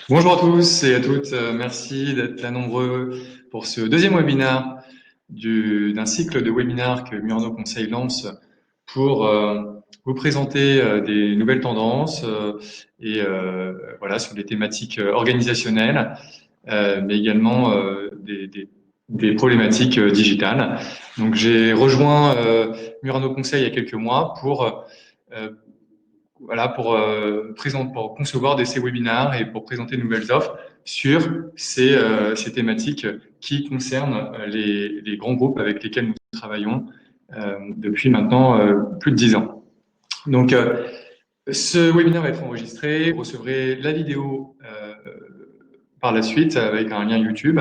Bonjour à tous et à toutes, merci d'être là nombreux pour ce deuxième webinaire d'un cycle de webinaires que Murano Conseil lance pour vous présenter des nouvelles tendances et voilà sur des thématiques organisationnelles, mais également des problématiques digitales. Donc j'ai rejoint Murano Conseil il y a quelques mois euh, voilà, pour concevoir ces webinaires et pour présenter de nouvelles offres sur ces thématiques qui concernent les grands groupes avec lesquels nous travaillons depuis maintenant plus de 10 ans. Donc, ce webinaire va être enregistré. Vous recevrez la vidéo par la suite avec un lien YouTube,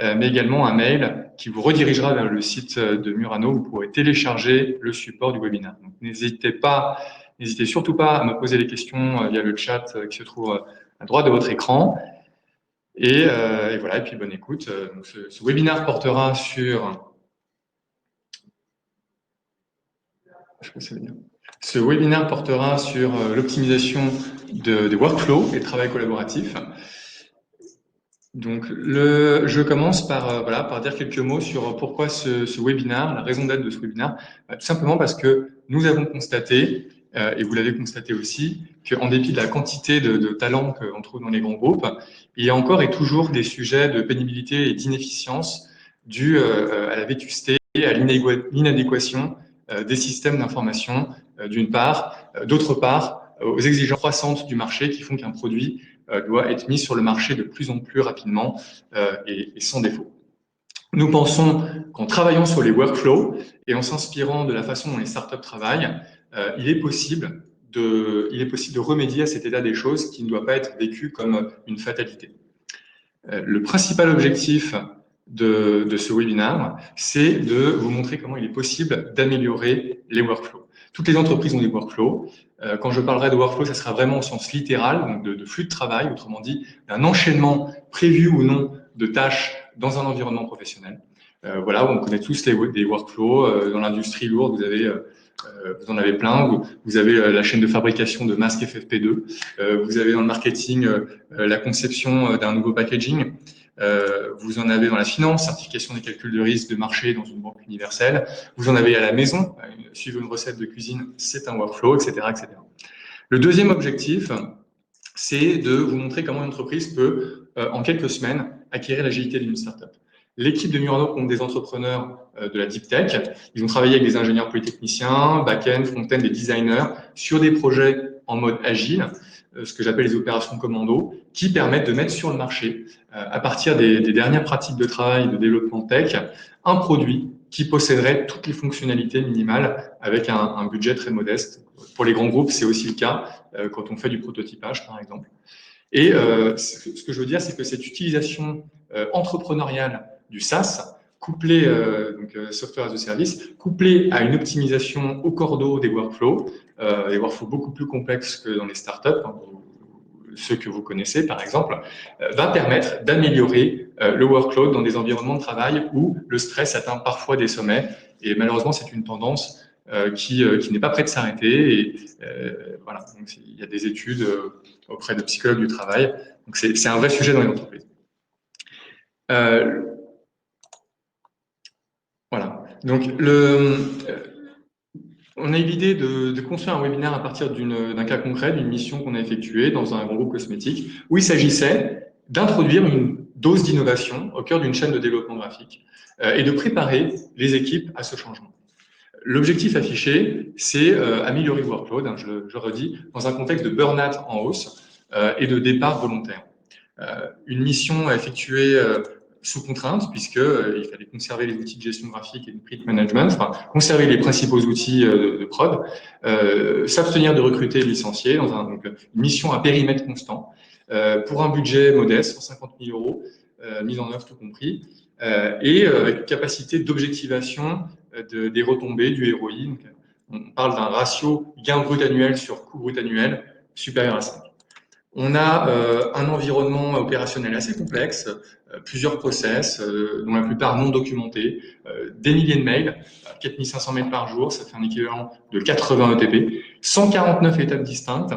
mais également un mail qui vous redirigera vers le site de Murano où vous pourrez télécharger le support du webinaire. Donc, n'hésitez surtout pas à me poser les questions via le chat qui se trouve à droite de votre écran. Et voilà, et puis bonne écoute. Donc, ce webinaire portera sur... Je sais pas si ça veut dire. Ce webinaire portera sur l'optimisation des workflows et le travail collaboratif. Donc, je commence par dire quelques mots sur pourquoi ce webinaire, la raison d'être de ce webinaire. Tout simplement parce que nous avons constaté, et vous l'avez constaté aussi, qu'en dépit de la quantité de talents qu'on trouve dans les grands groupes, il y a encore et toujours des sujets de pénibilité et d'inefficience dus à la vétusté et à l'inadéquation des systèmes d'information, d'une part, d'autre part, aux exigences croissantes du marché qui font qu'un produit doit être mis sur le marché de plus en plus rapidement et sans défaut. Nous pensons qu'en travaillant sur les workflows et en s'inspirant de la façon dont les startups travaillent, il est possible de remédier à cet état des choses qui ne doit pas être vécu comme une fatalité. Le principal objectif de ce webinaire, c'est de vous montrer comment il est possible d'améliorer les workflows. Toutes les entreprises ont des workflows. Quand je parlerai de workflow, ça sera vraiment au sens littéral, donc de flux de travail, autrement dit, d'un enchaînement prévu ou non de tâches dans un environnement professionnel. Voilà, on connaît tous des workflows. Dans l'industrie lourde, vous en avez plein. Vous avez la chaîne de fabrication de masques FFP2. Vous avez dans le marketing la conception d'un nouveau packaging. Vous en avez dans la finance, certification des calculs de risque de marché dans une banque universelle. Vous en avez à la maison, suivre une recette de cuisine, c'est un workflow, etc., etc. Le deuxième objectif, c'est de vous montrer comment une entreprise peut, en quelques semaines, acquérir l'agilité d'une startup. L'équipe de Murano compte des entrepreneurs de la deep tech. Ils ont travaillé avec des ingénieurs polytechniciens, back-end, front-end, des designers sur des projets en mode agile, ce que j'appelle les opérations commando, qui permettent de mettre sur le marché, à partir des dernières pratiques de travail de développement tech, un produit qui posséderait toutes les fonctionnalités minimales avec un budget très modeste. Pour les grands groupes, c'est aussi le cas quand on fait du prototypage, par exemple. Et ce que je veux dire, c'est que cette utilisation entrepreneuriale du SaaS, couplée, Software as a Service, couplée à une optimisation au cordeau des workflows beaucoup plus complexes que dans les startups, hein, ceux que vous connaissez par exemple, va permettre d'améliorer le workload dans des environnements de travail où le stress atteint parfois des sommets. Et malheureusement, c'est une tendance qui n'est pas prête de s'arrêter. Et voilà, donc, il y a des études auprès de psychologues du travail. Donc c'est un vrai sujet dans les entreprises. Euh, voilà. Donc on a eu l'idée de construire un webinaire à partir d'un cas concret, d'une mission qu'on a effectuée dans un grand groupe cosmétique, où il s'agissait d'introduire une dose d'innovation au cœur d'une chaîne de développement graphique et de préparer les équipes à ce changement. L'objectif affiché, c'est améliorer le workload, hein, je redis, dans un contexte de burn-out en hausse et de départ volontaire. Une mission à effectuer sous contrainte, puisqu'il fallait conserver les outils de gestion graphique et de print management, enfin, conserver les principaux outils de prod, s'abstenir de recruter et de licencier dans donc, une mission à périmètre constant, pour un budget modeste, 150 000 euros, mise en œuvre tout compris, et avec une capacité d'objectivation des retombées du ROI. Donc, on parle d'un ratio gain brut annuel sur coût brut annuel supérieur à 5. On a un environnement opérationnel assez complexe, plusieurs process, dont la plupart non documentés, des milliers de mails, 4500 mails par jour, ça fait un équivalent de 80 ETP, 149 étapes distinctes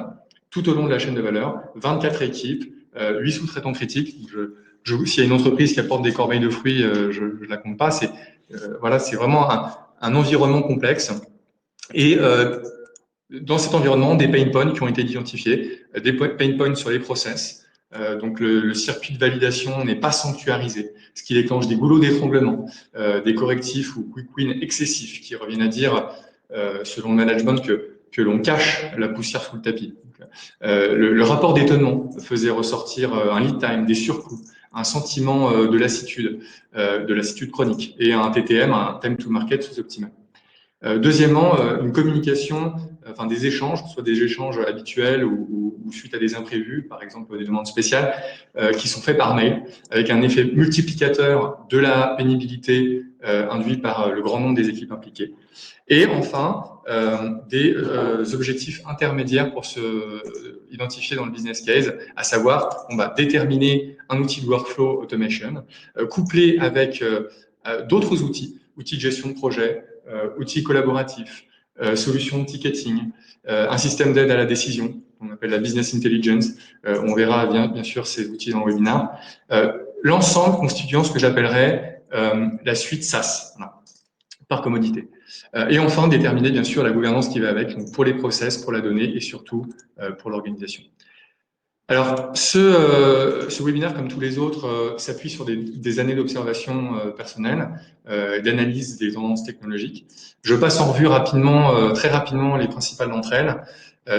tout au long de la chaîne de valeur, 24 équipes, 8 sous-traitants critiques. S'il y a une entreprise qui apporte des corbeilles de fruits, je ne la compte pas. Voilà, c'est vraiment un environnement complexe. Et dans cet environnement, des pain points qui ont été identifiés, des pain points sur les process. Donc le circuit de validation n'est pas sanctuarisé, ce qui déclenche des goulots d'étranglement, des correctifs ou quick wins excessifs qui reviennent à dire, selon le management, que l'on cache la poussière sous le tapis. Donc, le rapport d'étonnement faisait ressortir un lead time, des surcoûts, un sentiment de lassitude chronique et un TTM, un time to market sous-optimal. Deuxièmement, une communication, enfin des échanges, soit des échanges habituels ou suite à des imprévus, par exemple des demandes spéciales, qui sont faits par mail, avec un effet multiplicateur de la pénibilité induite par le grand nombre des équipes impliquées. Et enfin, des objectifs intermédiaires pour se identifier dans le business case, à savoir, on va déterminer un outil de workflow automation, couplé avec d'autres outils de gestion de projet, outils collaboratifs, solutions de ticketing, un système d'aide à la décision, qu'on appelle la business intelligence. On verra bien sûr ces outils dans le webinaire. L'ensemble constituant ce que j'appellerais la suite SaaS, voilà, par commodité. Et enfin, déterminer bien sûr la gouvernance qui va avec, donc pour les process, pour la donnée et surtout pour l'organisation. Alors, ce webinaire, comme tous les autres, s'appuie sur des années d'observation personnelle, d'analyse des tendances technologiques. Je passe en revue rapidement, très rapidement, les principales d'entre elles,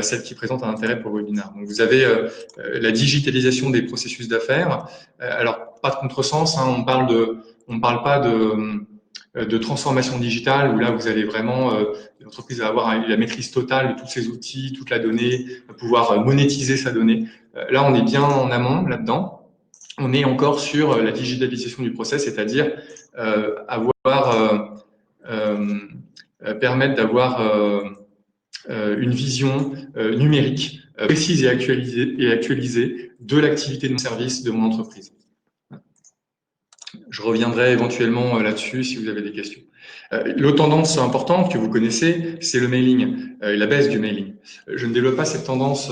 celles qui présentent un intérêt pour le webinaire. Donc, vous avez la digitalisation des processus d'affaires. Alors, pas de contresens, hein, on parle pas de transformation digitale où là vous allez vraiment l'entreprise va avoir la maîtrise totale de tous ses outils, toute la donnée, va pouvoir monétiser sa donnée. Là, on est bien en amont là-dedans. On est encore sur la digitalisation du process, c'est-à-dire permettre d'avoir une vision numérique précise et actualisée de l'activité de mon service, de mon entreprise. Je reviendrai éventuellement là-dessus si vous avez des questions. L'autre tendance importante que vous connaissez, c'est le mailing, la baisse du mailing. Je ne développe pas cette tendance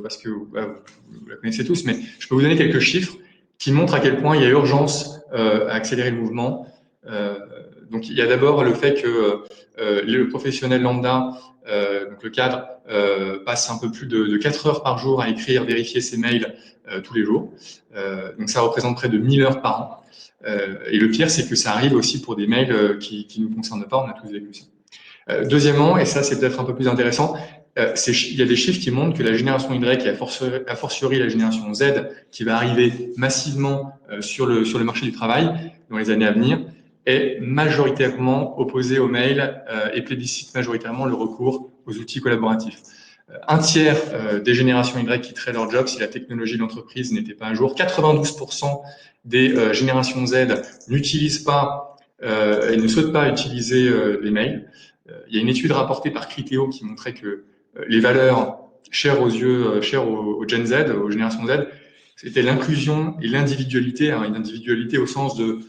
parce que vous la connaissez tous, mais je peux vous donner quelques chiffres qui montrent à quel point il y a urgence à accélérer le mouvement. Donc il y a d'abord le fait que le professionnel lambda, donc le cadre, passe un peu plus de 4 heures par jour à écrire, vérifier ses mails tous les jours. Donc ça représente près de 1000 heures par an. Et le pire, c'est que ça arrive aussi pour des mails qui ne nous concernent pas, on a tous vécu ça. Deuxièmement, et ça c'est peut-être un peu plus intéressant, il y a des chiffres qui montrent que la génération Y et a fortiori la génération Z, qui va arriver massivement sur le marché du travail dans les années à venir, est majoritairement opposée aux mails et plébiscite majoritairement le recours aux outils collaboratifs. Un tiers des générations Y quitteraient leur job si la technologie de l'entreprise n'était pas à jour. 92% des générations Z n'utilisent pas et ne souhaitent pas utiliser les mails. Il y a une étude rapportée par Criteo qui montrait que les valeurs chères aux Gen Z, aux générations Z, c'était l'inclusion et l'individualité, hein, une individualité au sens de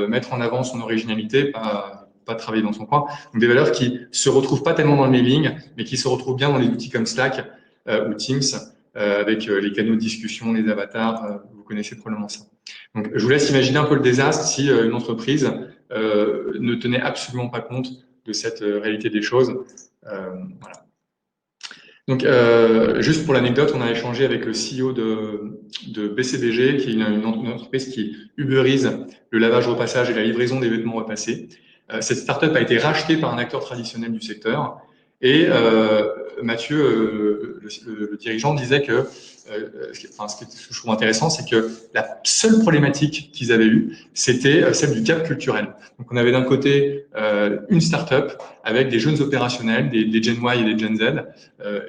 mettre en avant son originalité, pas travailler dans son coin. Donc des valeurs qui se retrouvent pas tellement dans le mailing, mais qui se retrouvent bien dans les outils comme Slack ou Teams, avec les canaux de discussion, les avatars, vous connaissez probablement ça. Donc je vous laisse imaginer un peu le désastre si une entreprise ne tenait absolument pas compte de cette réalité des choses. Voilà. Donc, juste pour l'anecdote, on a échangé avec le CEO de BCBG, qui est une entreprise qui uberise le lavage-repassage et la livraison des vêtements repassés. Cette startup a été rachetée par un acteur traditionnel du secteur. Et Mathieu, le dirigeant, disait que, ce que je trouve intéressant, c'est que la seule problématique qu'ils avaient eue, c'était celle du gap culturel. Donc, on avait d'un côté une startup avec des jeunes opérationnels, des Gen Y et des Gen Z,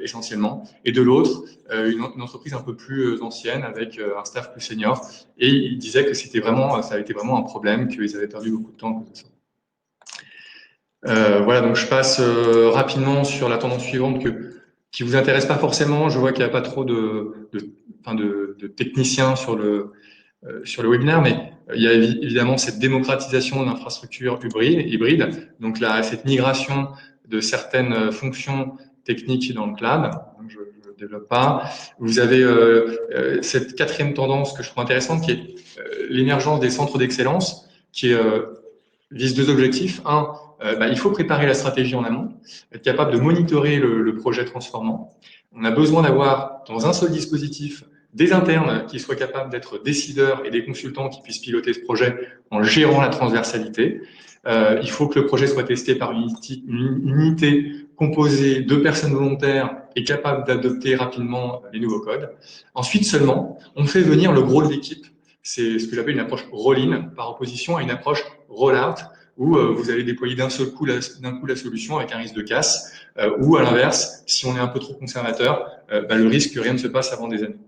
essentiellement, et de l'autre, une entreprise un peu plus ancienne avec un staff plus senior. Et il disait que ça a été vraiment un problème, qu'ils avaient perdu beaucoup de temps à cause de ça. Voilà, donc je passe rapidement sur la tendance suivante qui vous intéresse pas forcément. Je vois qu'il n'y a pas trop de techniciens sur le webinaire, mais il y a évidemment cette démocratisation de l'infrastructure hybride. Donc là, cette migration de certaines fonctions techniques dans le cloud. Donc je développe pas. Vous avez cette quatrième tendance que je trouve intéressante, qui est l'émergence des centres d'excellence, qui vise deux objectifs. Un, il faut préparer la stratégie en amont, être capable de monitorer le projet transformant. On a besoin d'avoir dans un seul dispositif des internes qui soient capables d'être décideurs et des consultants qui puissent piloter ce projet en gérant la transversalité. Il faut que le projet soit testé par une unité composée de personnes volontaires et capable d'adopter rapidement les nouveaux codes. Ensuite seulement, on fait venir le gros de l'équipe. C'est ce que j'appelle une approche roll-in par opposition à une approche roll-out où vous allez déployer d'un coup la solution avec un risque de casse, ou à l'inverse, si on est un peu trop conservateur, le risque que rien ne se passe avant des années.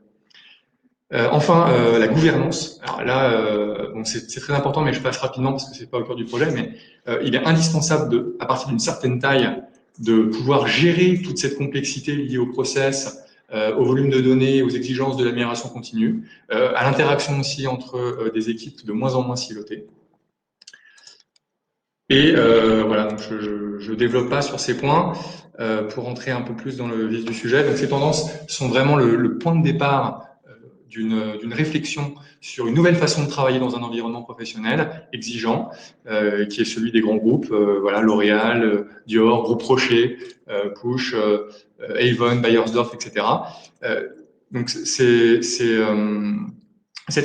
Enfin, la gouvernance. Alors là, bon, c'est très important, mais je passe rapidement parce que c'est pas au cœur du projet. Mais il est indispensable à partir d'une certaine taille, de pouvoir gérer toute cette complexité liée au process, au volume de données, aux exigences de l'amélioration continue, à l'interaction aussi entre des équipes de moins en moins silotées. Et voilà, donc je développe pas sur ces points pour entrer un peu plus dans le vif du sujet. Donc ces tendances sont vraiment le point de départ d'une réflexion sur une nouvelle façon de travailler dans un environnement professionnel exigeant, qui est celui des grands groupes, voilà, L'Oréal, Dior, Groupe Rocher, Push, Avon, Beiersdorf, etc. Donc cette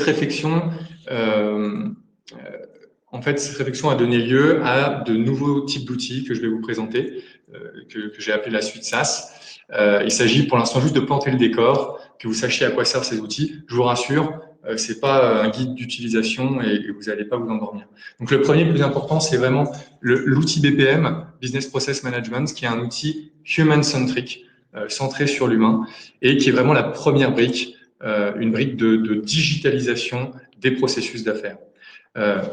réflexion, en fait, cette réflexion a donné lieu à de nouveaux types d'outils que je vais vous présenter, que j'ai appelé la suite SaaS. Il s'agit pour l'instant juste de planter le décor, que vous sachiez à quoi servent ces outils. Je vous rassure, c'est pas un guide d'utilisation et vous n'allez pas vous endormir. Donc le premier plus important, c'est vraiment l'outil BPM, Business Process Management, qui est un outil human-centric, centré sur l'humain, et qui est vraiment la première brique, une brique de digitalisation des processus d'affaires. À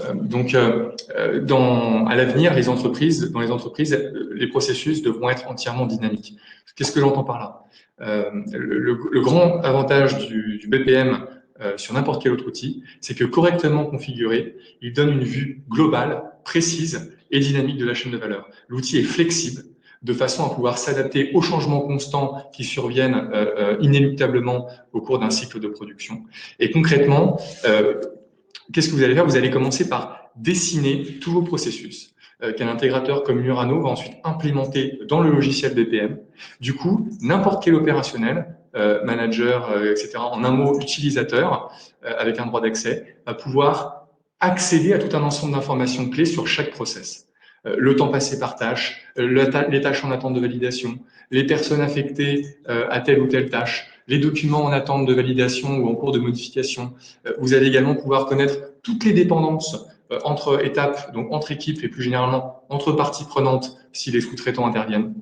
l'avenir, dans les entreprises, les processus devront être entièrement dynamiques. Qu'est-ce que j'entends par là? Le grand avantage du BPM sur n'importe quel autre outil, c'est que correctement configuré, il donne une vue globale, précise et dynamique de la chaîne de valeur. L'outil est flexible de façon à pouvoir s'adapter aux changements constants qui surviennent inéluctablement au cours d'un cycle de production. Et concrètement, qu'est-ce que vous allez faire? Vous allez commencer par dessiner tous vos processus qu'un intégrateur comme Murano va ensuite implémenter dans le logiciel BPM. Du coup, n'importe quel opérationnel, manager, etc., en un mot, utilisateur, avec un droit d'accès, va pouvoir accéder à tout un ensemble d'informations clés sur chaque process. Le temps passé par tâche, les tâches en attente de validation, les personnes affectées à telle ou telle tâche, les documents en attente de validation ou en cours de modification. Vous allez également pouvoir connaître toutes les dépendances entre étapes, donc entre équipes et plus généralement entre parties prenantes si les sous-traitants interviennent.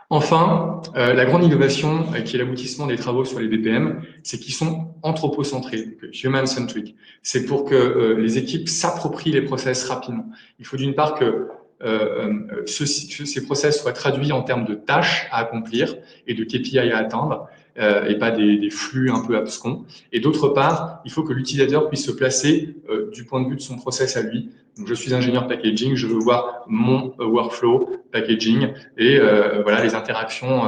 Enfin, la grande innovation qui est l'aboutissement des travaux sur les BPM, c'est qu'ils sont anthropocentrés, human-centric. C'est pour que les équipes s'approprient les process rapidement. Il faut d'une part que ces process soient traduits en termes de tâches à accomplir et de KPI à atteindre, et pas des flux un peu abscons. Et d'autre part, il faut que l'utilisateur puisse se placer du point de vue de son process à lui. Donc, je suis ingénieur packaging, je veux voir mon workflow packaging et voilà les interactions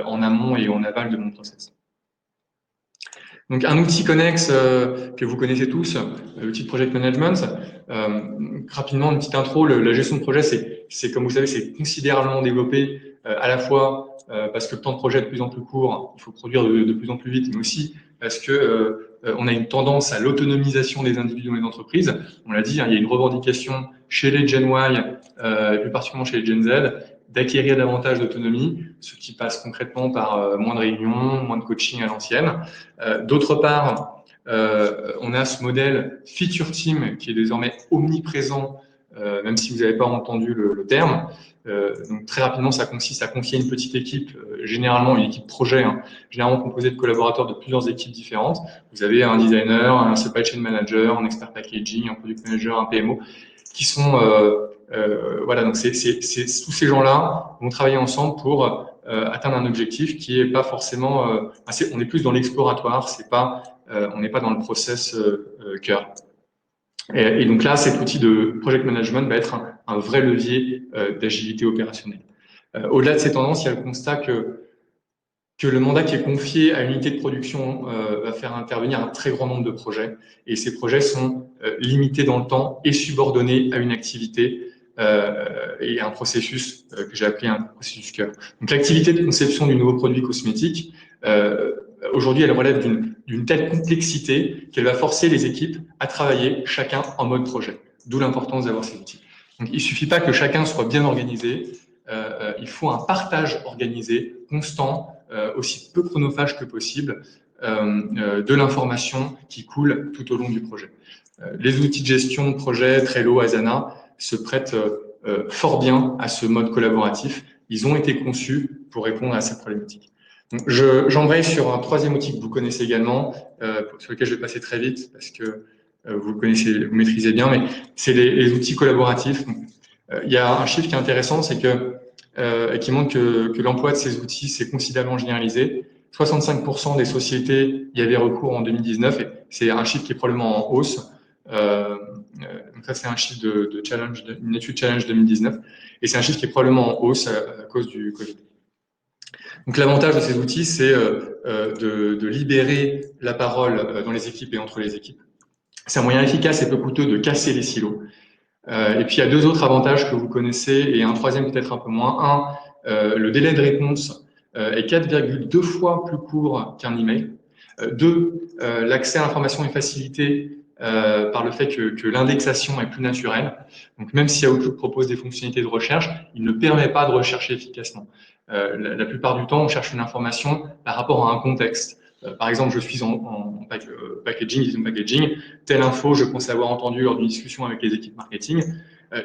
en amont et en aval de mon process. Donc un outil connexe que vous connaissez tous, l'outil de project management. Rapidement, une petite intro, la gestion de projet, c'est comme vous savez, c'est considérablement développé à la fois parce que le temps de projet est de plus en plus court, il faut produire de plus en plus vite, mais aussi parce que on a une tendance à l'autonomisation des individus dans les entreprises. On l'a dit, hein, il y a une revendication chez les Gen Y, et plus particulièrement chez les Gen Z, d'acquérir davantage d'autonomie, ce qui passe concrètement par moins de réunions, moins de coaching à l'ancienne. D'autre part, on a ce modèle feature team qui est désormais omniprésent, même si vous n'avez pas entendu le terme. Donc très rapidement, ça consiste à confier une petite équipe, généralement une équipe projet, hein, généralement composée de collaborateurs de plusieurs équipes différentes. Vous avez un designer, un supply chain manager, un expert packaging, un product manager, un PMO, qui sont voilà. Donc tous ces gens-là vont travailler ensemble pour atteindre un objectif qui est pas forcément. On est plus dans l'exploratoire, on n'est pas dans le process cœur. Et donc là, cet outil de project management va être un vrai levier d'agilité opérationnelle. Au-delà de ces tendances, il y a le constat que que le mandat qui est confié à une unité de production va faire intervenir un très grand nombre de projets, et ces projets sont limités dans le temps et subordonnés à une activité et à un processus que j'ai appelé un processus cœur. Donc l'activité de conception du nouveau produit cosmétique, aujourd'hui, elle relève d'une telle complexité qu'elle va forcer les équipes à travailler chacun en mode projet, d'où l'importance d'avoir ces outils. Donc il ne suffit pas que chacun soit bien organisé, il faut un partage organisé, constant, aussi peu chronophage que possible, de l'information qui coule tout au long du projet. Les outils de gestion de projet, Trello, Asana, se prêtent fort bien à ce mode collaboratif. Ils ont été conçus pour répondre à cette problématique. Donc, j'embraye sur un troisième outil que vous connaissez également, sur lequel je vais passer très vite parce que vous le connaissez, vous maîtrisez bien, mais c'est les outils collaboratifs. Donc, il y a un chiffre qui est intéressant, c'est qui montre que l'emploi de ces outils s'est considérablement généralisé. 65% des sociétés y avaient recours en 2019, et c'est un chiffre qui est probablement en hausse. Donc ça, c'est un chiffre de challenge, une étude challenge 2019, et c'est un chiffre qui est probablement en hausse à cause du Covid. Donc l'avantage de ces outils, c'est de libérer la parole dans les équipes et entre les équipes. C'est un moyen efficace et peu coûteux de casser les silos. Et puis il y a deux autres avantages que vous connaissez et un troisième peut-être un peu moins. Le délai de réponse est 4,2 fois plus court qu'un email. Deux, l'accès à l'information est facilité par le fait que l'indexation est plus naturelle. Donc même si Outlook propose des fonctionnalités de recherche, il ne permet pas de rechercher efficacement. La plupart du temps, on cherche une information par rapport à un contexte. Par exemple, je suis en packaging, telle info, je pense avoir entendu lors d'une discussion avec les équipes marketing.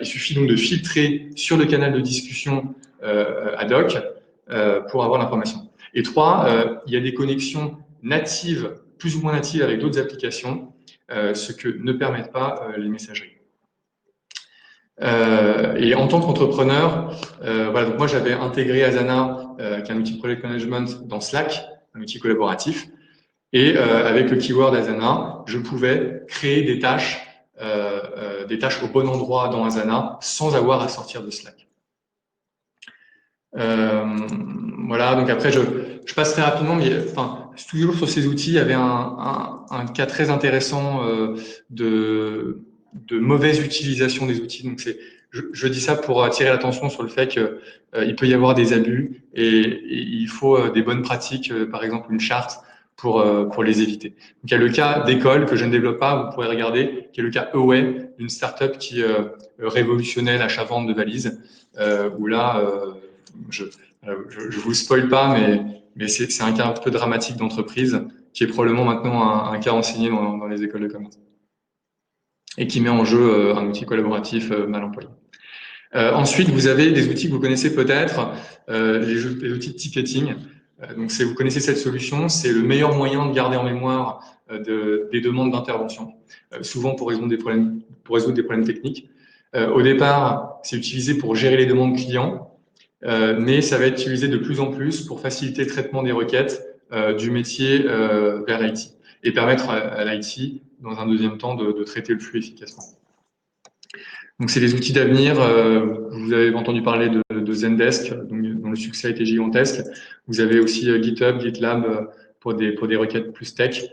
Il suffit donc de filtrer sur le canal de discussion ad hoc pour avoir l'information. Et trois, il y a des connexions natives, plus ou moins natives avec d'autres applications, ce que ne permettent pas les messageries. Et en tant qu'entrepreneur, voilà, donc moi j'avais intégré Asana, qui est un outil de project management, dans Slack, un outil collaboratif. Et avec le keyword Asana, je pouvais créer des tâches au bon endroit dans Asana sans avoir à sortir de Slack. Voilà, donc après je passerai rapidement, mais enfin, toujours sur ces outils, il y avait un cas très intéressant de mauvaise utilisation des outils. Donc je dis ça pour attirer l'attention sur le fait que il peut y avoir des abus et il faut des bonnes pratiques, par exemple une charte pour les éviter. Donc, il y a le cas d'école que je ne développe pas, vous pourrez regarder, qui est le cas Away, une startup qui révolutionnait l'achat-vente de valises, où là, je vous spoil pas, mais c'est un cas un peu dramatique d'entreprise qui est probablement maintenant un cas enseigné dans les écoles de commerce et qui met en jeu un outil collaboratif mal employé. Ensuite, vous avez des outils que vous connaissez peut-être, les outils de ticketing. Donc, vous connaissez cette solution, c'est le meilleur moyen de garder en mémoire des demandes d'intervention, souvent pour résoudre des problèmes techniques. Au départ, c'est utilisé pour gérer les demandes clients, mais ça va être utilisé de plus en plus pour faciliter le traitement des requêtes du métier vers l'IT et permettre à l'IT, dans un deuxième temps, de traiter le flux efficacement. Donc, c'est des outils d'avenir. Vous avez entendu parler de Zendesk, dont le succès a été gigantesque. Vous avez aussi GitHub, GitLab pour des requêtes plus tech.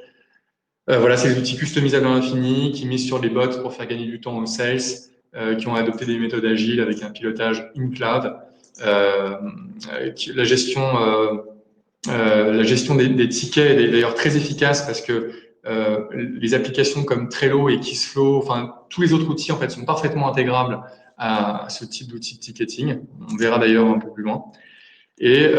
Voilà, c'est des outils customisables à l'infini qui misent sur les bots pour faire gagner du temps aux sales, qui ont adopté des méthodes agiles avec un pilotage in cloud. La gestion des tickets est d'ailleurs très efficace parce que les applications comme Trello et Kissflow, enfin tous les autres outils en fait sont parfaitement intégrables à ce type d'outil de ticketing. On verra d'ailleurs un peu plus loin. Et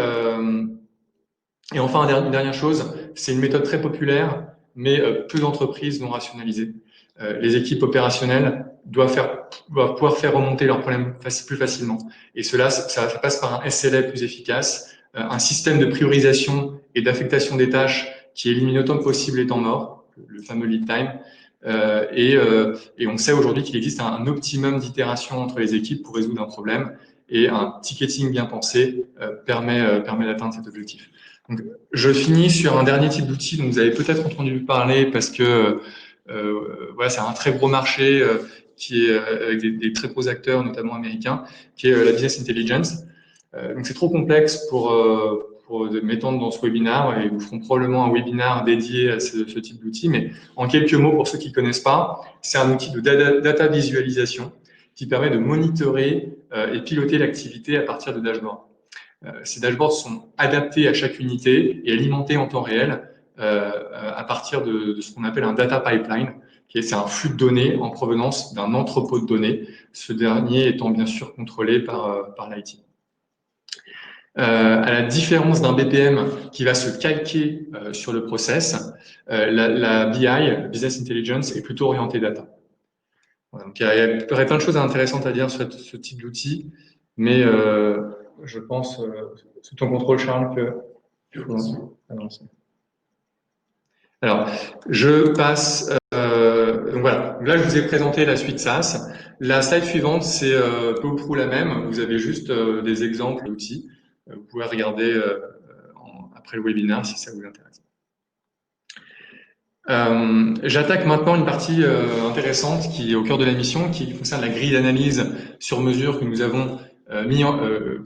enfin, une dernière chose, c'est une méthode très populaire, mais peu d'entreprises l'ont rationalisée. Les équipes opérationnelles doivent pouvoir faire remonter leurs problèmes plus facilement. Et cela, ça passe par un SLA plus efficace, un système de priorisation et d'affectation des tâches qui élimine autant que possible les temps morts, le fameux lead time. Et on sait aujourd'hui qu'il existe un optimum d'itération entre les équipes pour résoudre un problème, et un ticketing bien pensé permet d'atteindre cet objectif. Donc, je finis sur un dernier type d'outil dont vous avez peut-être entendu parler parce que voilà, c'est un très gros marché qui est avec des très gros acteurs, notamment américains, qui est la business intelligence. Donc c'est trop complexe pour m'étendre dans ce webinaire et vous feront probablement un webinaire dédié à ce type d'outil. Mais en quelques mots, pour ceux qui ne connaissent pas, c'est un outil de data visualisation qui permet de monitorer et piloter l'activité à partir de dashboards. Ces dashboards sont adaptés à chaque unité et alimentés en temps réel à partir de ce qu'on appelle un data pipeline, c'est un flux de données en provenance d'un entrepôt de données, ce dernier étant bien sûr contrôlé par l'IT. À la différence d'un BPM qui va se calquer sur le process, la BI, Business Intelligence, est plutôt orientée data. Voilà, donc il y aurait plein de choses intéressantes à dire sur ce type d'outil, mais je pense, sous ton contrôle, Charles, qu'il faut avancer. Alors, je passe. Donc voilà. Là, je vous ai présenté la suite SaaS. La slide suivante, c'est peu ou prou la même. Vous avez juste des exemples d'outils. Vous pouvez regarder après le webinaire si ça vous intéresse. J'attaque maintenant une partie intéressante qui est au cœur de la mission, qui concerne la grille d'analyse sur mesure que nous avons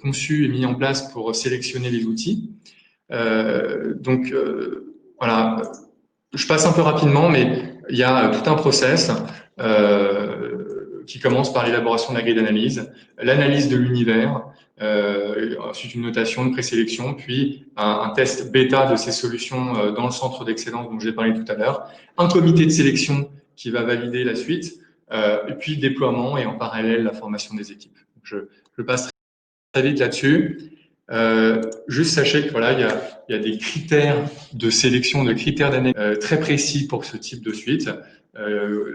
conçue et mis en place pour sélectionner les outils. Voilà. Je passe un peu rapidement, mais il y a tout un process qui commence par l'élaboration de la grille d'analyse, l'analyse de l'univers, ensuite une notation de présélection, puis un test bêta de ces solutions dans le centre d'excellence dont j'ai parlé tout à l'heure, un comité de sélection qui va valider la suite, et puis le déploiement et en parallèle la formation des équipes. Je passe très vite là-dessus. Juste sachez que voilà, il y a des critères de sélection, de critères d'analyse très précis pour ce type de suite.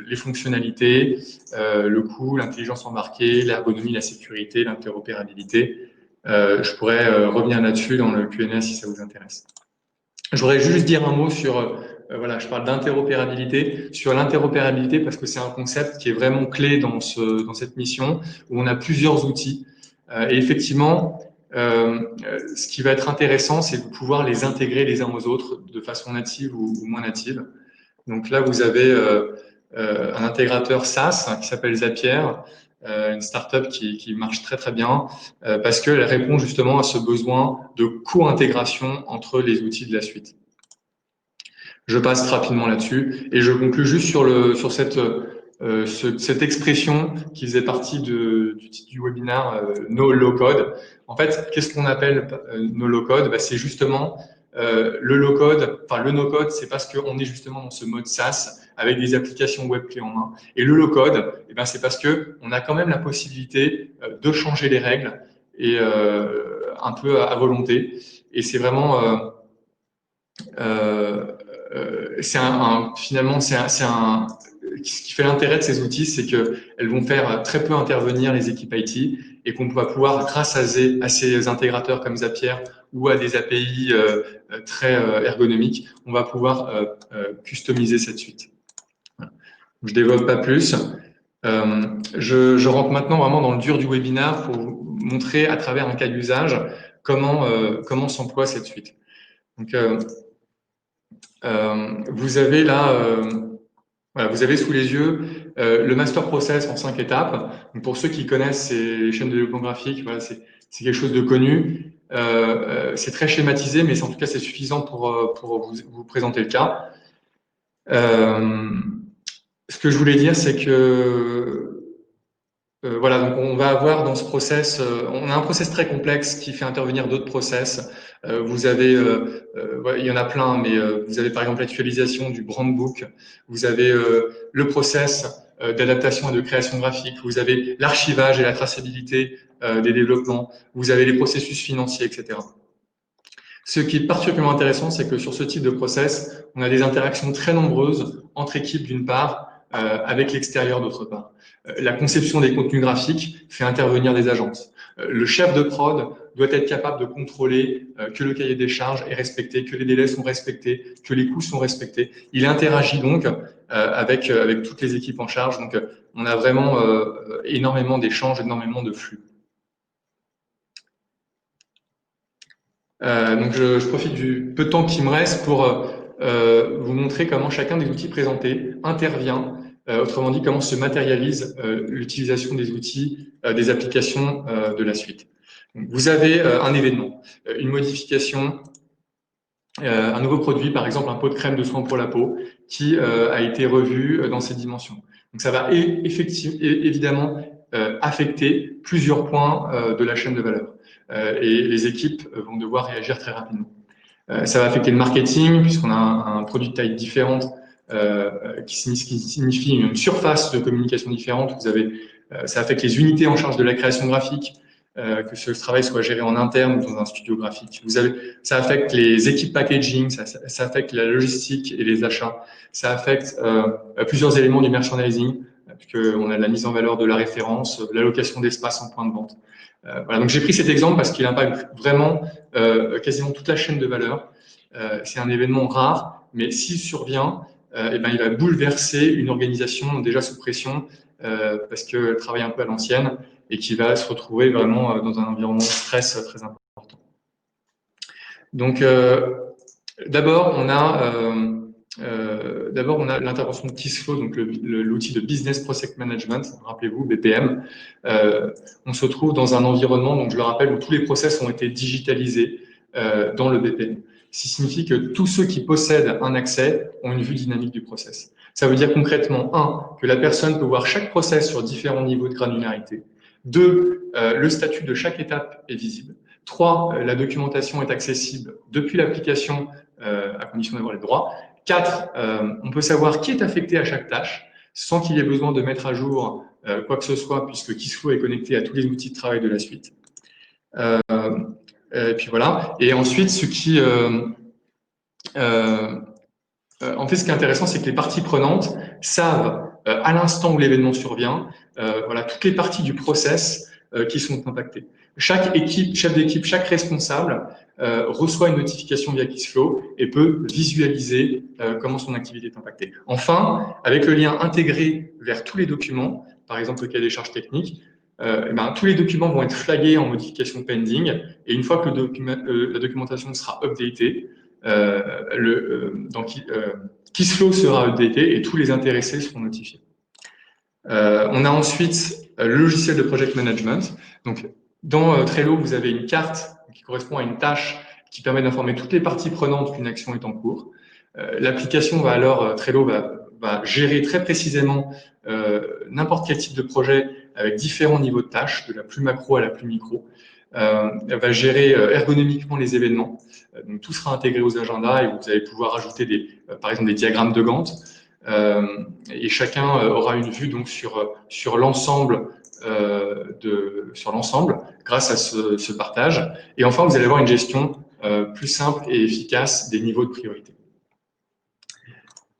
Les fonctionnalités, le coût, l'intelligence embarquée, l'ergonomie, la sécurité, l'interopérabilité. Je pourrais revenir là-dessus dans le Q&A si ça vous intéresse. Je voudrais juste dire un mot sur, voilà, je parle d'interopérabilité, sur l'interopérabilité parce que c'est un concept qui est vraiment clé dans cette mission où on a plusieurs outils. Et effectivement, ce qui va être intéressant, c'est de pouvoir les intégrer les uns aux autres de façon native ou moins native. Donc là, vous avez un intégrateur SaaS qui s'appelle Zapier, une startup qui marche très très bien parce qu'elle répond justement à ce besoin de co-intégration entre les outils de la suite. Je passe rapidement là-dessus et je conclue juste sur cette expression qui faisait partie du titre du webinaire No Low Code. En fait, qu'est-ce qu'on appelle No Low Code? C'est justement le low code, enfin le no code, c'est parce qu'on est justement dans ce mode SaaS avec des applications web clés en main. Et le low code, c'est parce que on a quand même la possibilité de changer les règles et un peu à volonté. Et c'est vraiment finalement, ce qui fait l'intérêt de ces outils, c'est qu'elles vont faire très peu intervenir les équipes IT et qu'on va pouvoir, grâce à ces intégrateurs comme Zapier ou à des API très ergonomiques, on va pouvoir customiser cette suite. Voilà. Je développe pas plus. Je rentre maintenant vraiment dans le dur du webinaire pour vous montrer à travers un cas d'usage comment s'emploie cette suite. Donc, vous avez là, voilà, vous avez sous les yeux le master process en 5 étapes. Donc pour ceux qui connaissent les chaînes de développement graphique, voilà, c'est quelque chose de connu. C'est très schématisé, mais en tout cas c'est suffisant pour vous présenter le cas. Ce que je voulais dire, c'est que voilà, donc on va avoir dans ce process, on a un process très complexe qui fait intervenir d'autres process. Vous avez, il y en a plein, mais vous avez par exemple l'actualisation du brand book, vous avez le process d'adaptation et de création graphique, vous avez l'archivage et la traçabilité des développements, vous avez les processus financiers, etc. Ce qui est particulièrement intéressant, c'est que sur ce type de process, on a des interactions très nombreuses entre équipes d'une part, avec l'extérieur d'autre part. La conception des contenus graphiques fait intervenir des agences. Le chef de prod doit être capable de contrôler que le cahier des charges est respecté, que les délais sont respectés, que les coûts sont respectés. Il interagit donc avec toutes les équipes en charge. Donc, on a vraiment énormément d'échanges, énormément de flux. Donc je profite du peu de temps qui me reste pour vous montrer comment chacun des outils présentés intervient, autrement dit comment se matérialise l'utilisation des outils, des applications de la suite. Donc, vous avez un événement, une modification, un nouveau produit, par exemple un pot de crème de soin pour la peau, qui a été revu dans ces dimensions. Donc ça va évidemment affecter plusieurs points de la chaîne de valeur. Et les équipes vont devoir réagir très rapidement. Ça va affecter le marketing, puisqu'on a un produit de taille différente qui signifie une surface de communication différente. Ça affecte les unités en charge de la création graphique, que ce travail soit géré en interne ou dans un studio graphique. Ça affecte les équipes packaging, ça affecte la logistique et les achats. Ça affecte plusieurs éléments du merchandising, puisqu'on a la mise en valeur de la référence, l'allocation d'espace en point de vente. Voilà, donc j'ai pris cet exemple parce qu'il impacte vraiment quasiment toute la chaîne de valeur. C'est un événement rare, mais s'il survient, eh ben, il va bouleverser une organisation déjà sous pression parce qu'elle travaille un peu à l'ancienne et qui va se retrouver vraiment dans un environnement de stress très important. Donc, d'abord, on a l'intervention de KISSFlow, donc l'outil de Business Process Management, rappelez-vous, BPM. On se trouve dans un environnement, donc je le rappelle, où tous les process ont été digitalisés dans le BPM. Ce qui signifie que tous ceux qui possèdent un accès ont une vue dynamique du process. Ça veut dire concrètement, que la personne peut voir chaque process sur différents niveaux de granularité. 2, le statut de chaque étape est visible. 3, la documentation est accessible depuis l'application à condition d'avoir les droits. 4, on peut savoir qui est affecté à chaque tâche sans qu'il y ait besoin de mettre à jour quoi que ce soit, puisque KISSFlow est connecté à tous les outils de travail de la suite. Et puis voilà. Et ensuite, ce qui ce qui est intéressant, c'est que les parties prenantes savent à l'instant où l'événement survient, voilà, toutes les parties du process qui sont impactées. Chaque équipe, chef d'équipe, chaque responsable reçoit une notification via KISSFlow et peut visualiser comment son activité est impactée. Enfin, avec le lien intégré vers tous les documents, par exemple le cahier des charges techniques, tous les documents vont être flagués en modification pending et une fois que la documentation sera updatée, KISSFlow sera updaté et tous les intéressés seront notifiés. On a ensuite le logiciel de project management. Donc, dans Trello, vous avez une carte qui correspond à une tâche qui permet d'informer toutes les parties prenantes qu'une action est en cours. L'application va alors, Trello va gérer très précisément n'importe quel type de projet avec différents niveaux de tâches, de la plus macro à la plus micro. Elle va gérer ergonomiquement les événements. Donc, tout sera intégré aux agendas et vous allez pouvoir ajouter par exemple des diagrammes de Gantt. Et chacun aura une vue donc sur l'ensemble grâce à ce partage. Et enfin, vous allez avoir une gestion plus simple et efficace des niveaux de priorité.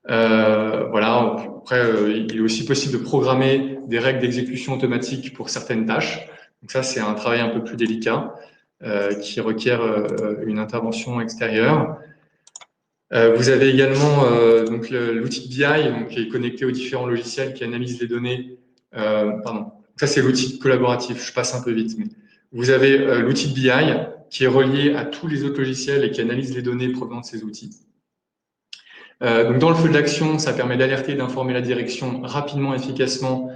Voilà. Après, il est aussi possible de programmer des règles d'exécution automatique pour certaines tâches. Donc ça, c'est un travail un peu plus délicat qui requiert une intervention extérieure. Vous avez également donc l'outil BI donc, qui est connecté aux différents logiciels qui analysent les données. Pardon, ça c'est l'outil collaboratif, je passe un peu vite. Mais vous avez l'outil BI qui est relié à tous les autres logiciels et qui analyse les données provenant de ces outils. Donc dans le feu de l'action, ça permet d'alerter et d'informer la direction rapidement, efficacement,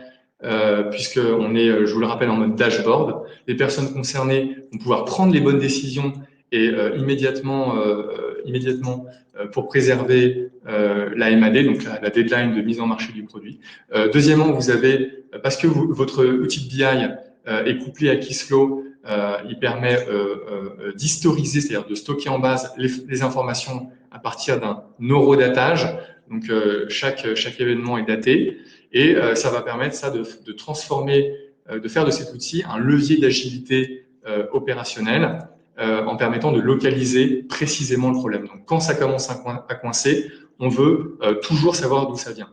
puisqu'on est, je vous le rappelle, en mode dashboard. Les personnes concernées vont pouvoir prendre les bonnes décisions et immédiatement pour préserver la MAD, donc la deadline de mise en marché du produit. Deuxièmement, vous avez, parce que votre outil de BI est couplé à KISSFlow, il permet d'historiser, c'est-à-dire de stocker en base les informations à partir d'un eurodatage. Donc, chaque événement est daté et ça va permettre de transformer, de faire de cet outil un levier d'agilité opérationnelle en permettant de localiser précisément le problème. Donc, quand ça commence à coincer, on veut toujours savoir d'où ça vient.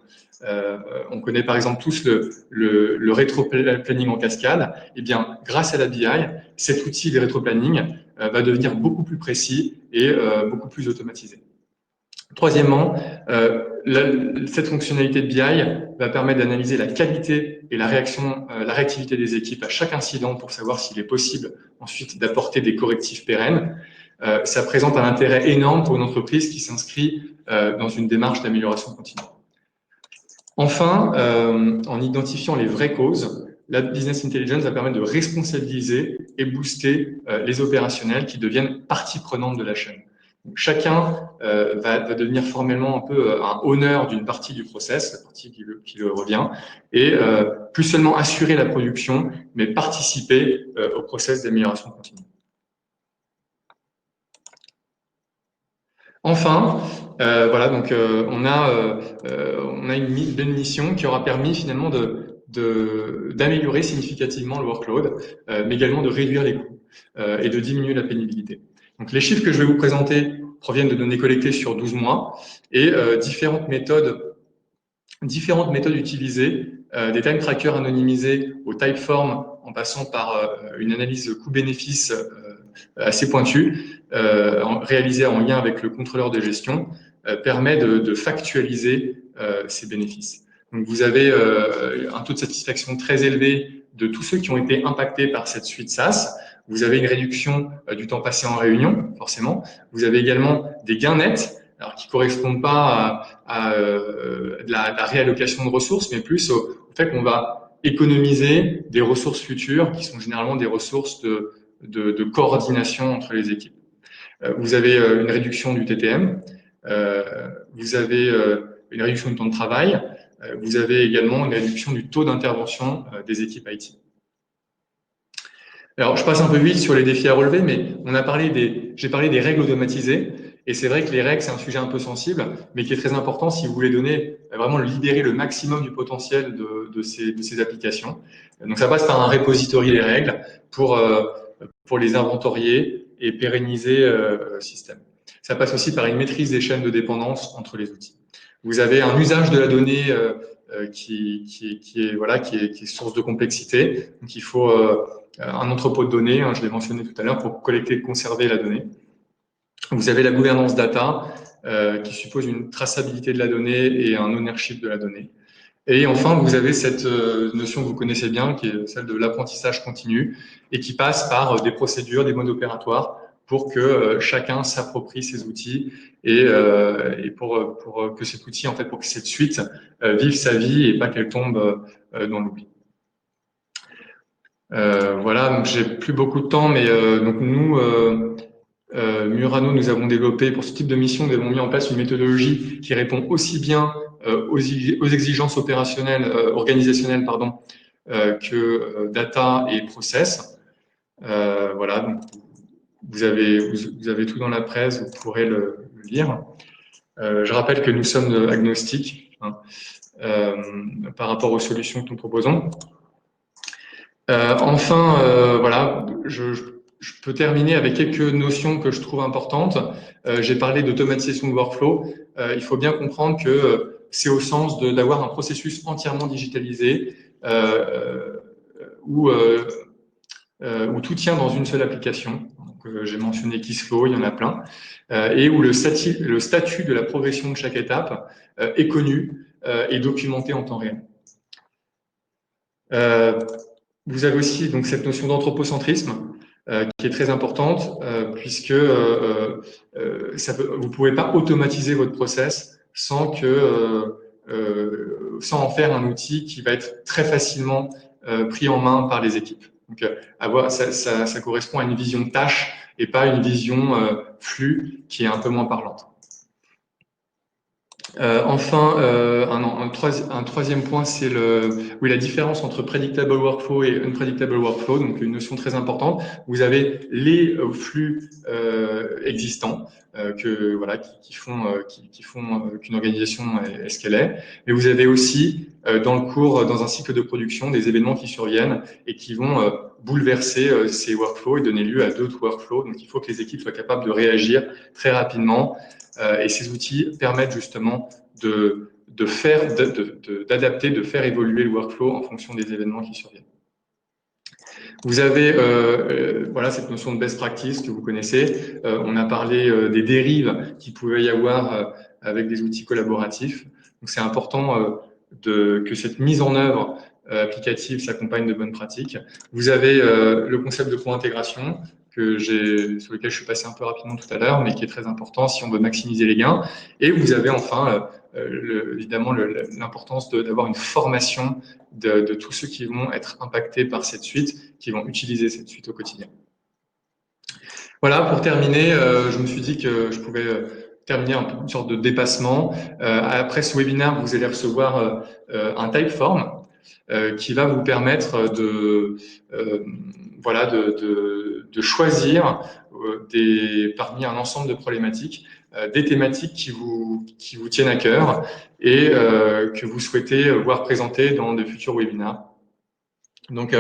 On connaît par exemple tous le rétro-planning en cascade. Eh bien, grâce à la BI, cet outil de rétro-planning va devenir beaucoup plus précis et beaucoup plus automatisé. Troisièmement, cette fonctionnalité de BI va permettre d'analyser la qualité et la réactivité des équipes à chaque incident pour savoir s'il est possible ensuite d'apporter des correctifs pérennes. Ça présente un intérêt énorme pour une entreprise qui s'inscrit dans une démarche d'amélioration continue. Enfin, en identifiant les vraies causes, la business intelligence va permettre de responsabiliser et booster les opérationnels qui deviennent partie prenante de la chaîne. Donc, chacun va devenir formellement un peu un owner d'une partie du process, la partie qui le revient, et plus seulement assurer la production, mais participer au process d'amélioration continue. Enfin, voilà, donc on a une belle mission qui aura permis finalement d'améliorer significativement le workload, mais également de réduire les coûts et de diminuer la pénibilité. Donc les chiffres que je vais vous présenter proviennent de données collectées sur 12 mois et différentes méthodes utilisées, des time trackers anonymisés au Typeform en passant par une analyse coût-bénéfice assez pointue, réalisée en lien avec le contrôleur de gestion, permet de factualiser ces bénéfices. Donc vous avez un taux de satisfaction très élevé de tous ceux qui ont été impactés par cette suite SaaS. Vous avez une réduction du temps passé en réunion, forcément. Vous avez également des gains nets, alors qui correspondent pas à de la réallocation de ressources, mais plus au fait qu'on va économiser des ressources futures qui sont généralement des ressources de coordination entre les équipes. Vous avez une réduction du TTM, vous avez une réduction du temps de travail, vous avez également une réduction du taux d'intervention des équipes IT. Alors, je passe un peu vite sur les défis à relever, mais j'ai parlé des règles automatisées. Et c'est vrai que les règles, c'est un sujet un peu sensible, mais qui est très important si vous voulez donner, vraiment libérer le maximum du potentiel de ces applications. Donc, ça passe par un repository des règles pour les inventorier et pérenniser le système. Ça passe aussi par une maîtrise des chaînes de dépendance entre les outils. Vous avez un usage de la donnée qui est source de complexité. Donc, il faut un entrepôt de données, je l'ai mentionné tout à l'heure, pour collecter et conserver la donnée. Vous avez la gouvernance data, qui suppose une traçabilité de la donnée et un ownership de la donnée. Et enfin, vous avez cette notion que vous connaissez bien, qui est celle de l'apprentissage continu, et qui passe par des procédures, des modes opératoires, pour que chacun s'approprie ces outils et pour que cet outil, en fait, pour que cette suite vive sa vie et pas qu'elle tombe dans l'oubli. Voilà, donc j'ai plus beaucoup de temps, mais donc nous, Murano, nous avons développé pour ce type de mission, nous avons mis en place une méthodologie qui répond aussi bien aux exigences opérationnelles, organisationnelles, que data et process. Voilà, donc vous avez tout dans la presse, vous pourrez le lire. Je rappelle que nous sommes agnostiques par rapport aux solutions que nous proposons. Enfin, voilà, je peux terminer avec quelques notions que je trouve importantes. J'ai parlé d'automatisation de workflow. Il faut bien comprendre que c'est au sens d'avoir un processus entièrement digitalisé où tout tient dans une seule application. J'ai mentionné KissFlow, il y en a plein, et où le statut de la progression de chaque étape est connu et documenté en temps réel. Vous avez aussi donc cette notion d'anthropocentrisme qui est très importante puisque vous ne pouvez pas automatiser votre process sans en faire un outil qui va être très facilement pris en main par les équipes. Donc, ça correspond à une vision de tâche et pas une vision flux qui est un peu moins parlante. Enfin, un troisième point, c'est la différence entre predictable workflow et unpredictable workflow, donc une notion très importante. Vous avez les flux existants qui font qu'une organisation est ce qu'elle est, mais vous avez aussi dans un cycle de production, des événements qui surviennent et qui vont bouleverser ces workflows et donner lieu à d'autres workflows. Donc, il faut que les équipes soient capables de réagir très rapidement. Et ces outils permettent justement d'adapter, de faire évoluer le workflow en fonction des événements qui surviennent. Vous avez cette notion de best practice que vous connaissez. On a parlé des dérives qu'il pouvait y avoir avec des outils collaboratifs. Donc c'est important que cette mise en œuvre applicative s'accompagne de bonnes pratiques. Vous avez le concept de co-intégration sur lequel je suis passé un peu rapidement tout à l'heure, mais qui est très important si on veut maximiser les gains. Et vous avez enfin évidemment l'importance d'avoir une formation de tous ceux qui vont être impactés par cette suite, qui vont utiliser cette suite au quotidien. Voilà, pour terminer, je me suis dit que je pouvais terminer une sorte de dépassement. Après ce webinaire, vous allez recevoir un Typeform qui va vous permettre voilà, de choisir parmi un ensemble de problématiques, des thématiques qui vous tiennent à cœur et que vous souhaitez voir présentées dans de futurs webinaires. Donc,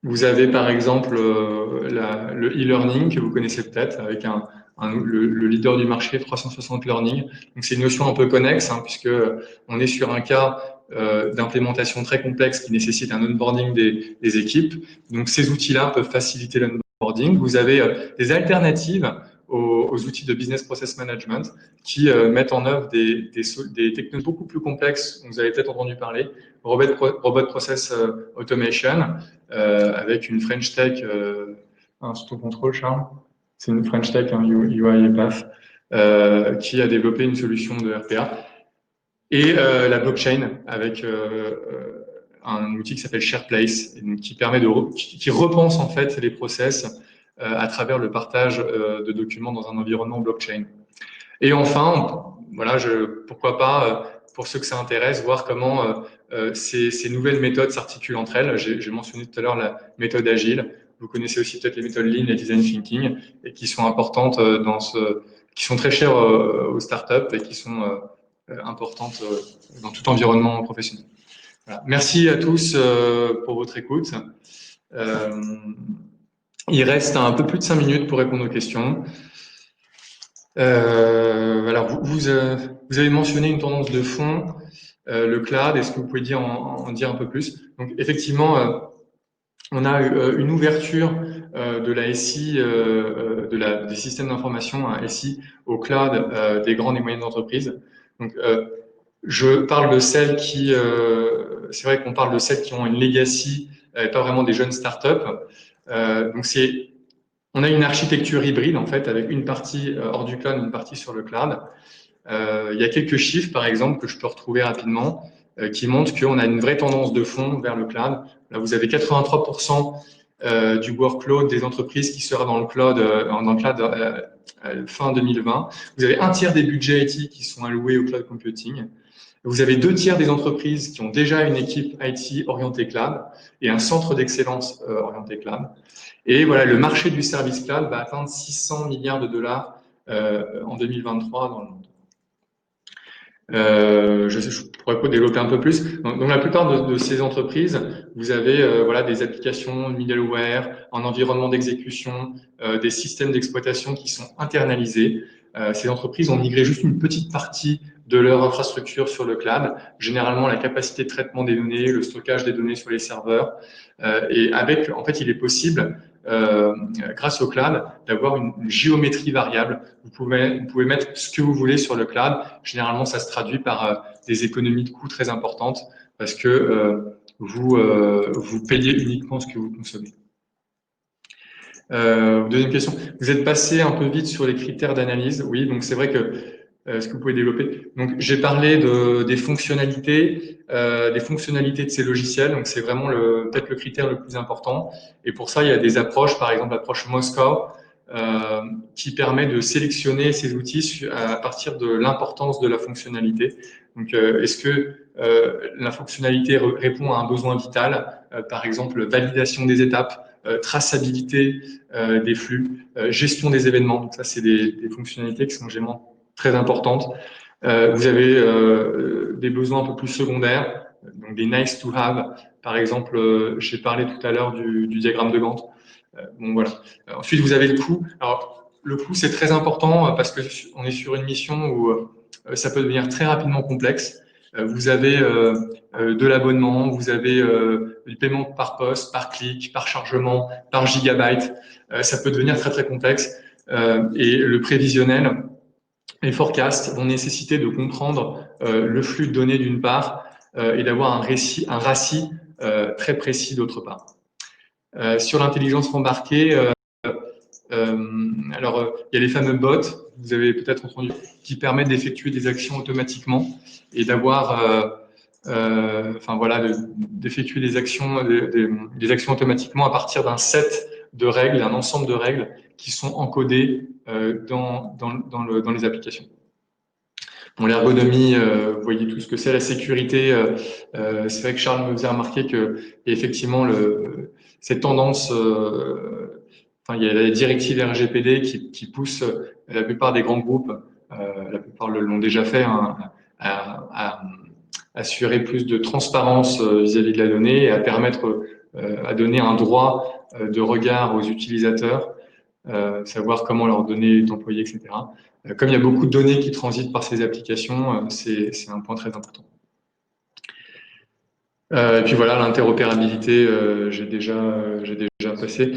vous avez par exemple le e-learning que vous connaissez peut-être avec le leader du marché 360 Learning. Donc c'est une notion un peu connexe puisque on est sur un cas d'implémentation très complexe qui nécessite un onboarding des équipes. Donc ces outils-là peuvent faciliter l'onboarding. Vous avez des alternatives aux outils de business process management qui mettent en œuvre des technologies beaucoup plus complexes, dont vous avez peut-être entendu parler, Robot Process Automation, avec une French Tech, sous ton contrôle, Charles. C'est une French Tech, UI et PAF, qui a développé une solution de RPA. Et la blockchain avec un outil qui s'appelle SharePlace, qui permet qui repense en fait les process à travers le partage de documents dans un environnement blockchain. Et enfin, voilà, pourquoi pas, pour ceux que ça intéresse, voir comment ces nouvelles méthodes s'articulent entre elles. J'ai mentionné tout à l'heure la méthode agile. Vous connaissez aussi peut-être les méthodes Lean et Design Thinking, et qui sont importantes qui sont très chères aux startups et qui sont importantes dans tout environnement professionnel. Voilà. Merci à tous pour votre écoute. Il reste un peu plus de 5 minutes pour répondre aux questions. Alors, vous avez mentionné une tendance de fond, le cloud. Est-ce que vous pouvez en dire un peu plus? Donc, effectivement, on a une ouverture de la SI, des systèmes d'information SI au cloud des grandes et moyennes entreprises. Donc, je parle de celles qui, c'est vrai qu'on parle de celles qui ont une legacy, pas vraiment des jeunes startups. Donc, on a une architecture hybride en fait, avec une partie hors du cloud, une partie sur le cloud. Il y a quelques chiffres, par exemple, que je peux retrouver rapidement, qui montrent qu'on a une vraie tendance de fond vers le cloud. Là, vous avez 83% du workload des entreprises qui sera dans le cloud, fin 2020. Vous avez un tiers des budgets IT qui sont alloués au cloud computing. Vous avez 2 tiers des entreprises qui ont déjà une équipe IT orientée cloud et un centre d'excellence orienté cloud. Et voilà, le marché du service cloud va atteindre 600 milliards de dollars en 2023 dans le monde. Je pourrais pas développer un peu plus. Donc la plupart de ces entreprises, vous avez voilà, des applications middleware, un environnement d'exécution, des systèmes d'exploitation qui sont internalisés. Ces entreprises ont migré juste une petite partie de leur infrastructure sur le cloud, généralement la capacité de traitement des données, le stockage des données sur les serveurs. Et en fait, il est possible, grâce au cloud, d'avoir une géométrie variable. Vous pouvez mettre ce que vous voulez sur le cloud. Généralement, ça se traduit par des économies de coûts très importantes parce que vous payez uniquement ce que vous consommez. Deuxième question. Vous êtes passé un peu vite sur les critères d'analyse. Oui, donc c'est vrai que est-ce que vous pouvez développer? Donc, j'ai parlé des fonctionnalités de ces logiciels. Donc, c'est vraiment peut-être le critère le plus important. Et pour ça, il y a des approches, par exemple l'approche Moscow, qui permet de sélectionner ces outils à partir de l'importance de la fonctionnalité. Donc, est-ce que la fonctionnalité répond à un besoin vital, par exemple validation des étapes, traçabilité des flux, gestion des événements. Donc, ça, c'est des fonctionnalités qui sont généralement très importante. Vous avez des besoins un peu plus secondaires, donc des nice to have. Par exemple, j'ai parlé tout à l'heure du diagramme de Gantt. Bon, voilà. Ensuite, vous avez le coût. Alors, le coût, c'est très important parce que on est sur une mission où ça peut devenir très rapidement complexe. Vous avez de l'abonnement, vous avez du paiement par poste, par clic, par chargement, par gigabyte. Ça peut devenir très, très complexe. Et le prévisionnel, les forecasts vont nécessiter de comprendre le flux de données d'une part et d'avoir un RACI très précis d'autre part. Sur l'intelligence embarquée, alors il y a les fameux bots vous avez peut-être entendu, qui permettent d'effectuer des actions automatiquement et d'avoir, enfin voilà, d'effectuer des actions, des actions automatiquement à partir d'un set de règles, d'un ensemble de règles qui sont encodées dans les applications. Bon, l'ergonomie, vous voyez tout ce que c'est, la sécurité. C'est vrai que Charles me faisait remarquer que effectivement cette tendance, enfin, il y a la directive RGPD qui pousse la plupart des grands groupes, la plupart l'ont déjà fait, hein, à assurer plus de transparence vis-à-vis de la donnée et à permettre à donner un droit de regard aux utilisateurs, savoir comment leurs données est employée, etc. Comme il y a beaucoup de données qui transitent par ces applications, c'est un point très important. Et puis voilà, l'interopérabilité, j'ai déjà passé.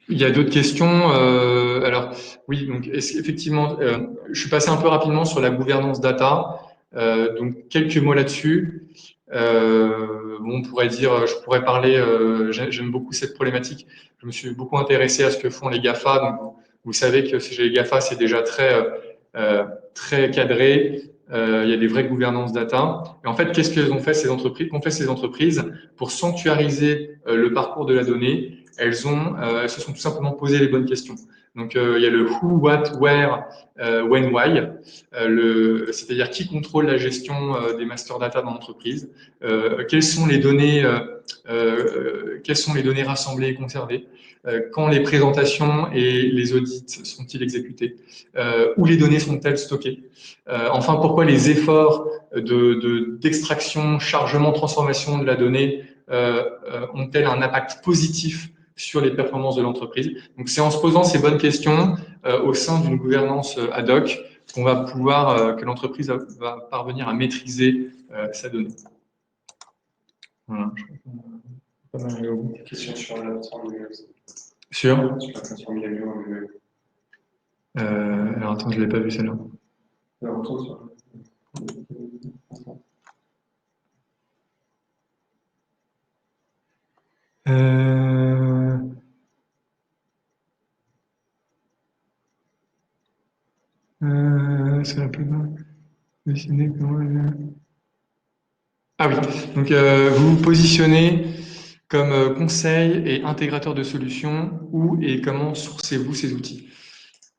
Il y a d'autres questions. Alors oui, donc effectivement, je suis passé un peu rapidement sur la gouvernance data. Donc quelques mots là-dessus. Bon, on pourrait dire, je pourrais parler. J'aime beaucoup cette problématique. Je me suis beaucoup intéressé à ce que font les GAFA. Donc vous savez que chez les GAFA, c'est déjà très cadré. Il y a des vraies gouvernances data. Et en fait, qu'est-ce qu'elles ont fait ces entreprises? Qu'ont fait ces entreprises pour sanctuariser le parcours de la donnée? Elles se sont tout simplement posé les bonnes questions. Donc, il y a le who, what, where, when, why. C'est-à-dire qui contrôle la gestion des master data dans l'entreprise, quelles sont les données rassemblées et conservées, quand les présentations et les audits sont-ils exécutés, où les données sont-elles stockées, enfin pourquoi les efforts d'extraction, chargement, transformation de la donnée ont-elles un impact positif sur les performances de l'entreprise. Donc c'est en se posant ces bonnes questions au sein d'une gouvernance ad hoc qu'on va pouvoir, que l'entreprise va parvenir à maîtriser sa donnée. Voilà. Question sur la plateforme Sur la plateforme Millennium. alors attends, je l'ai pas vu celle-là. Retour sur c'est un peu ah oui, donc vous vous positionnez comme conseil et intégrateur de solutions. Où et comment sourcez-vous ces outils?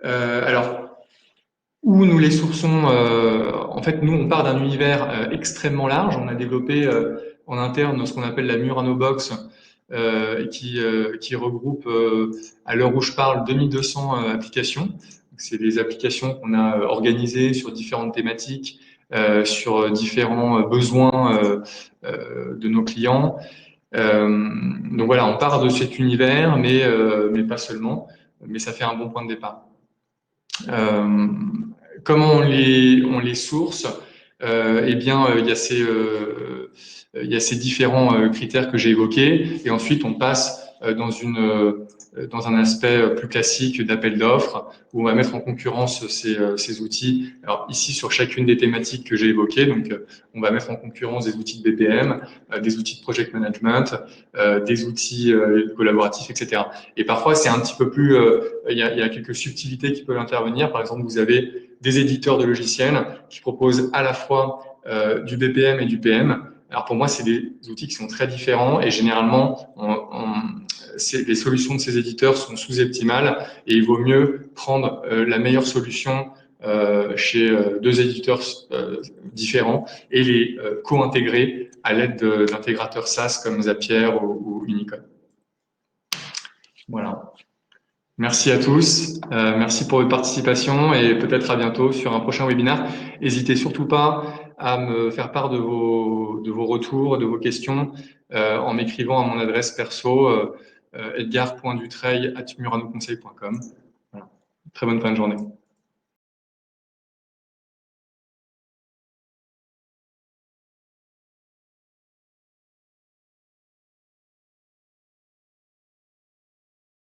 Alors, où nous les sourçons, en fait, nous, on part d'un univers extrêmement large. On a développé en interne ce qu'on appelle la Murano Box, qui regroupe, à l'heure où je parle, 2200 applications. C'est des applications qu'on a organisées sur différentes thématiques, sur différents besoins de nos clients. Donc voilà, on part de cet univers, mais pas seulement. Mais ça fait un bon point de départ. Comment on les source? Eh bien, il y a ces différents critères que j'ai évoqués, et ensuite on passe dans un aspect plus classique d'appel d'offres, où on va mettre en concurrence ces outils. Alors ici, sur chacune des thématiques que j'ai évoquées, donc on va mettre en concurrence des outils de BPM, des outils de project management, des outils collaboratifs, etc. Et parfois, c'est un petit peu plus, il y a quelques subtilités qui peuvent intervenir. Par exemple, vous avez des éditeurs de logiciels qui proposent à la fois du BPM et du PM. Alors pour moi, c'est des outils qui sont très différents, et généralement, les solutions de ces éditeurs sont sous-optimales, et il vaut mieux prendre la meilleure solution chez deux éditeurs différents et les co-intégrer à l'aide d'intégrateurs SaaS comme Zapier ou Unicode. Voilà. Merci à tous, merci pour votre participation, et peut-être à bientôt sur un prochain webinaire. N'hésitez surtout pas à me faire part de vos retours, de vos questions en m'écrivant à mon adresse perso edgar.dutreil@muranoconseil.com. Voilà. Très bonne fin de journée.